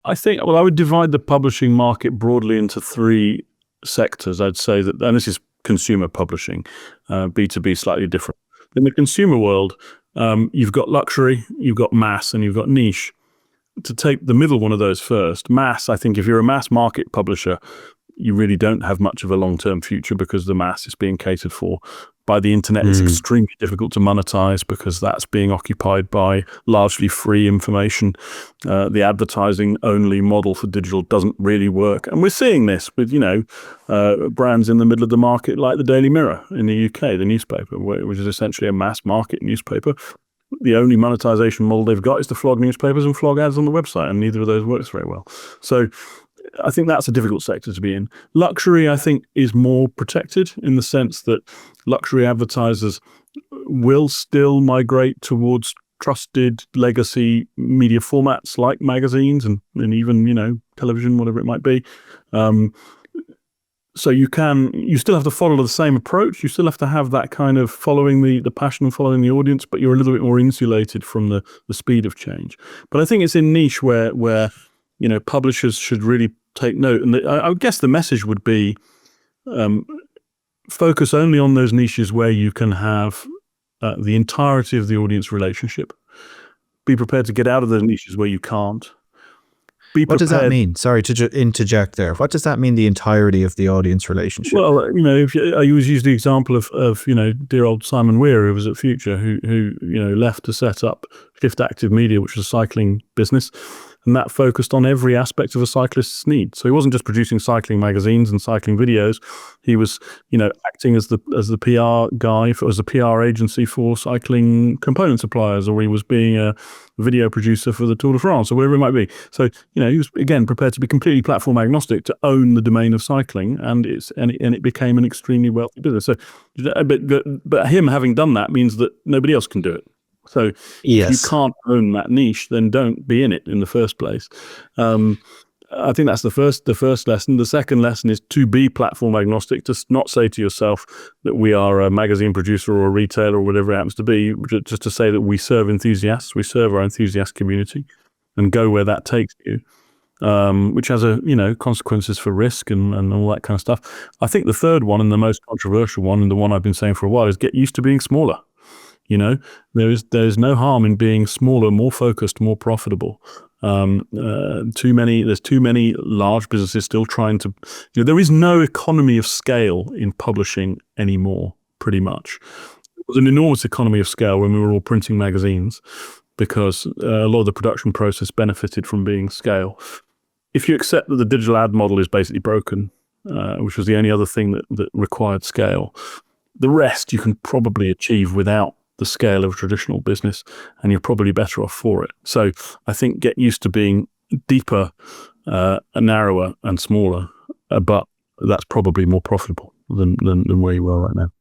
I think, well, I would divide the publishing market broadly into three sectors. I'd say that, and this is consumer publishing, B2B slightly different. In the consumer world, you've got luxury, you've got mass, and you've got niche. To take the middle one of those first, mass, I think if you're a mass market publisher, you really don't have much of a long-term future because the mass is being catered for by the internet. It's extremely difficult to monetize because that's being occupied by largely free information. The advertising-only model for digital doesn't really work. And we're seeing this with, brands in the middle of the market like the Daily Mirror in the UK, the newspaper, which is essentially a mass market newspaper. The only monetization model they've got is to flog newspapers and flog ads on the website, and neither of those works very well. So I think that's a difficult sector to be in. Luxury, I think, is more protected in the sense that luxury advertisers will still migrate towards trusted legacy media formats like magazines and even, television, whatever it might be. So you still have to follow the same approach. You still have to have that kind of following the passion and following the audience, but you're a little bit more insulated from the speed of change. But I think it's in niche where publishers should really take note. And I would guess the message would be focus only on those niches where you can have the entirety of the audience relationship. Be prepared to get out of those niches where you can't. What does that mean? Sorry to interject there. What does that mean, the entirety of the audience relationship? Well, I always use the example of dear old Simon Weir, who was at Future, who left to set up Shift Active Media, which was a cycling business. And that focused on every aspect of a cyclist's need. So he wasn't just producing cycling magazines and cycling videos. He was, acting as the PR guy, as a PR agency for cycling component suppliers, or he was being a video producer for the Tour de France, or whatever it might be. So, he was, again, prepared to be completely platform agnostic to own the domain of cycling, and it became an extremely wealthy business. So, but him having done that means that nobody else can do it. So if you can't own that niche, then don't be in it in the first place. I think that's the first lesson. The second lesson is to be platform agnostic, to not say to yourself that we are a magazine producer or a retailer or whatever it happens to be, just to say that we serve enthusiasts, we serve our enthusiast community and go where that takes you, which has consequences for risk and all that kind of stuff. I think the third one and the most controversial one, and the one I've been saying for a while, is get used to being smaller. There's no harm in being smaller, more focused, more profitable. There's too many large businesses still trying to, there is no economy of scale in publishing anymore, pretty much. It was an enormous economy of scale when we were all printing magazines because a lot of the production process benefited from being scale. If you accept that the digital ad model is basically broken, which was the only other thing that required scale, the rest you can probably achieve without the scale of a traditional business, and you're probably better off for it. So I think get used to being deeper, narrower and smaller, but that's probably more profitable than where you are right now.